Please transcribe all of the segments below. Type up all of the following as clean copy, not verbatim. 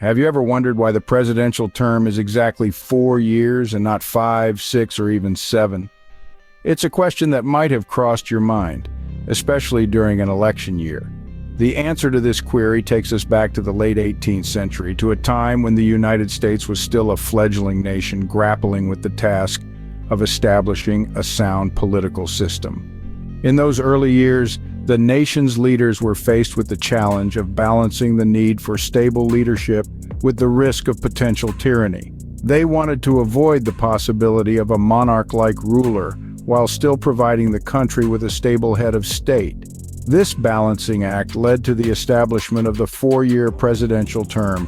Have you ever wondered why the presidential term is exactly 4 years and not 5, 6, or even 7? It's a question that might have crossed your mind, especially during an election year. The answer to this query takes us back to the late 18th century, to a time when the United States was still a fledgling nation grappling with the task of establishing a sound political system. In those early years, the nation's leaders were faced with the challenge of balancing the need for stable leadership with the risk of potential tyranny. They wanted to avoid the possibility of a monarch-like ruler while still providing the country with a stable head of state. This balancing act led to the establishment of the 4-year presidential term,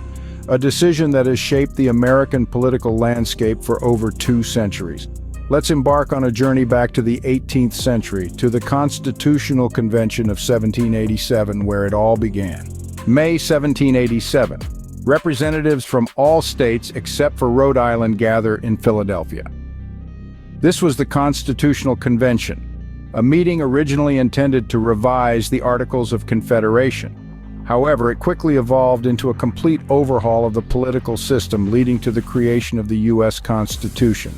a decision that has shaped the American political landscape for over 2 centuries. Let's embark on a journey back to the 18th century, to the Constitutional Convention of 1787, where it all began. May 1787. Representatives from all states except for Rhode Island gather in Philadelphia. This was the Constitutional Convention, a meeting originally intended to revise the Articles of Confederation. However, it quickly evolved into a complete overhaul of the political system, leading to the creation of the U.S. Constitution.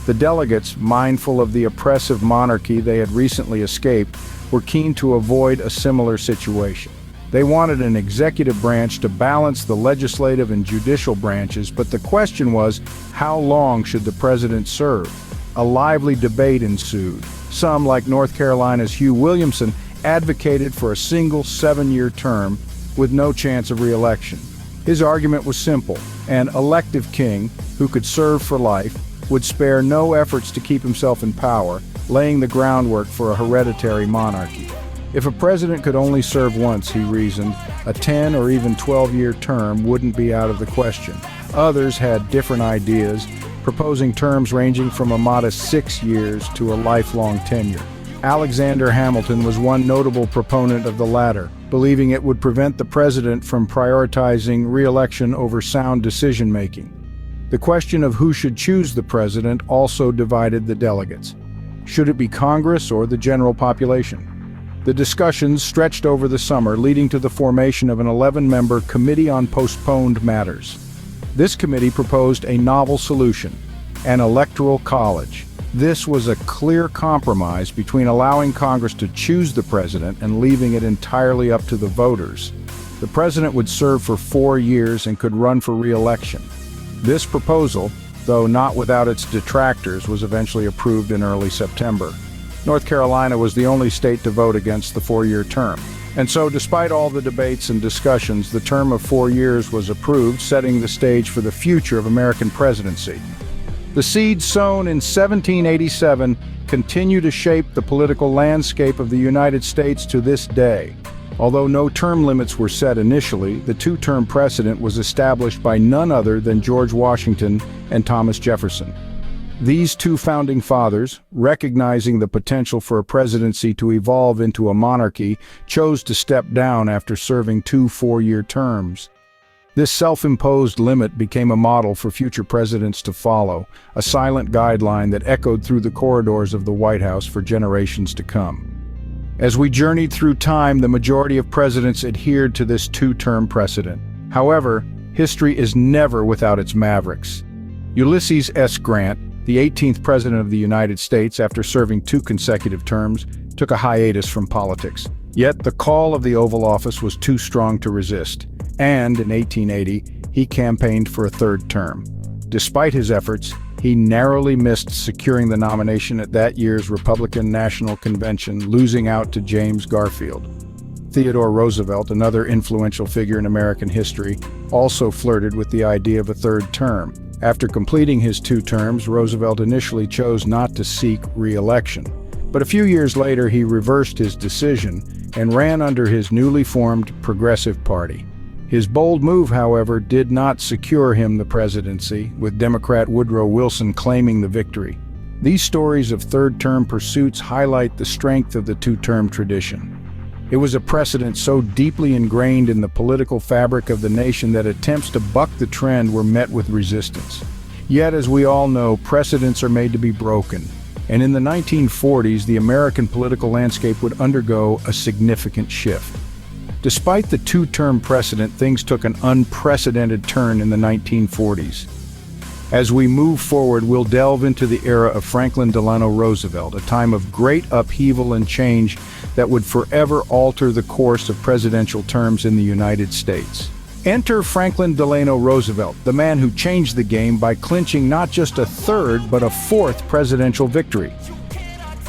The delegates, mindful of the oppressive monarchy they had recently escaped, were keen to avoid a similar situation. They wanted an executive branch to balance the legislative and judicial branches, but the question was, how long should the president serve? A lively debate ensued. Some, like North Carolina's Hugh Williamson, advocated for a single 7-year term with no chance of re-election. His argument was simple: an elective king, who could serve for life, would spare no efforts to keep himself in power, laying the groundwork for a hereditary monarchy. If a president could only serve once, he reasoned, a 10 or even 12-year term wouldn't be out of the question. Others had different ideas, proposing terms ranging from a modest 6 years to a lifelong tenure. Alexander Hamilton was one notable proponent of the latter, believing it would prevent the president from prioritizing re-election over sound decision-making. The question of who should choose the president also divided the delegates. Should it be Congress or the general population? The discussions stretched over the summer, leading to the formation of an 11-member Committee on Postponed Matters. This committee proposed a novel solution: an electoral college. This was a clear compromise between allowing Congress to choose the president and leaving it entirely up to the voters. The president would serve for 4 years and could run for re-election. This proposal, though not without its detractors, was eventually approved in early September. North Carolina was the only state to vote against the 4-year term. And so, despite all the debates and discussions, the term of 4 years was approved, setting the stage for the future of American presidency. The seeds sown in 1787 continue to shape the political landscape of the United States to this day. Although no term limits were set initially, the 2-term precedent was established by none other than George Washington and Thomas Jefferson. These 2 founding fathers, recognizing the potential for a presidency to evolve into a monarchy, chose to step down after serving 2 4-year terms. This self-imposed limit became a model for future presidents to follow, a silent guideline that echoed through the corridors of the White House for generations to come. As we journeyed through time, the majority of presidents adhered to this 2-term precedent. However, history is never without its mavericks. Ulysses S. Grant, the 18th President of the United States, after serving 2 consecutive terms, took a hiatus from politics. Yet the call of the Oval Office was too strong to resist, and in 1880, he campaigned for a 3rd term. Despite his efforts, he narrowly missed securing the nomination at that year's Republican National Convention, losing out to James Garfield. Theodore Roosevelt, another influential figure in American history, also flirted with the idea of a 3rd term. After completing his 2 terms, Roosevelt initially chose not to seek re-election. But a few years later, he reversed his decision and ran under his newly formed Progressive Party. His bold move, however, did not secure him the presidency, with Democrat Woodrow Wilson claiming the victory. These stories of 3rd-term pursuits highlight the strength of the 2-term tradition. It was a precedent so deeply ingrained in the political fabric of the nation that attempts to buck the trend were met with resistance. Yet, as we all know, precedents are made to be broken, and in the 1940s, the American political landscape would undergo a significant shift. Despite the two-term precedent, things took an unprecedented turn in the 1940s. As we move forward, we'll delve into the era of Franklin Delano Roosevelt, a time of great upheaval and change that would forever alter the course of presidential terms in the United States. Enter Franklin Delano Roosevelt, the man who changed the game by clinching not just a third, but a fourth presidential victory.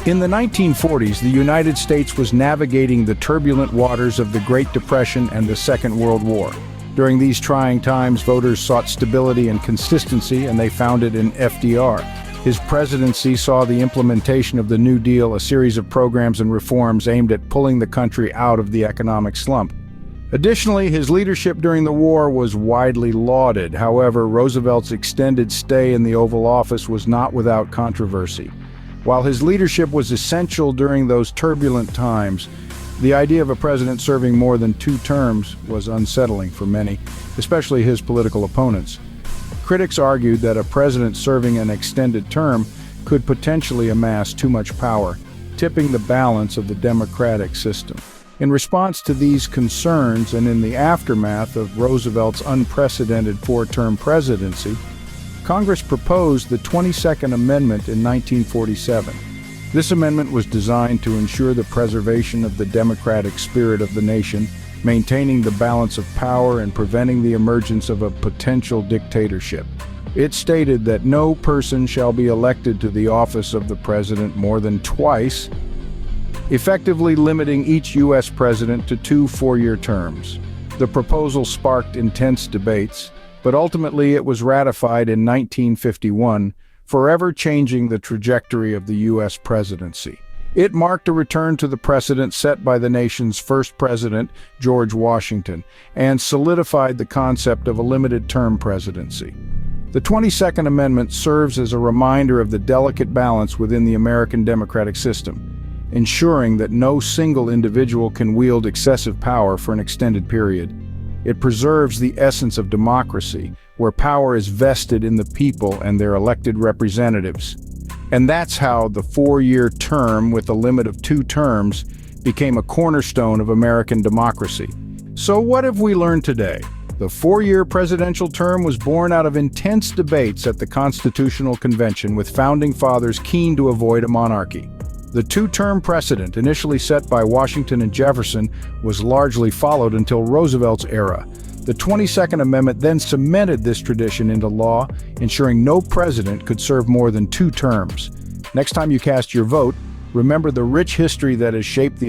In the 1940s, the United States was navigating the turbulent waters of the Great Depression and the Second World War. During these trying times, voters sought stability and consistency, and they found it in FDR. His presidency saw the implementation of the New Deal, a series of programs and reforms aimed at pulling the country out of the economic slump. Additionally, his leadership during the war was widely lauded. However, Roosevelt's extended stay in the Oval Office was not without controversy. While his leadership was essential during those turbulent times, the idea of a president serving more than 2 terms was unsettling for many, especially his political opponents. Critics argued that a president serving an extended term could potentially amass too much power, tipping the balance of the democratic system. In response to these concerns, and in the aftermath of Roosevelt's unprecedented 4-term presidency, Congress proposed the 22nd Amendment in 1947. This amendment was designed to ensure the preservation of the democratic spirit of the nation, maintaining the balance of power and preventing the emergence of a potential dictatorship. It stated that no person shall be elected to the office of the president more than twice, effectively limiting each U.S. president to 2 4-year terms. The proposal sparked intense debates, but ultimately it was ratified in 1951, forever changing the trajectory of the U.S. presidency. It marked a return to the precedent set by the nation's first president, George Washington, and solidified the concept of a limited-term presidency. The 22nd Amendment serves as a reminder of the delicate balance within the American democratic system, ensuring that no single individual can wield excessive power for an extended period. It preserves the essence of democracy, where power is vested in the people and their elected representatives. And that's how the 4-year term with a limit of 2 terms became a cornerstone of American democracy. So what have we learned today? The 4-year presidential term was born out of intense debates at the Constitutional Convention, with founding fathers keen to avoid a monarchy. The 2-term precedent, initially set by Washington and Jefferson, was largely followed until Roosevelt's era. The 22nd Amendment then cemented this tradition into law, ensuring no president could serve more than 2 terms. Next time you cast your vote, remember the rich history that has shaped the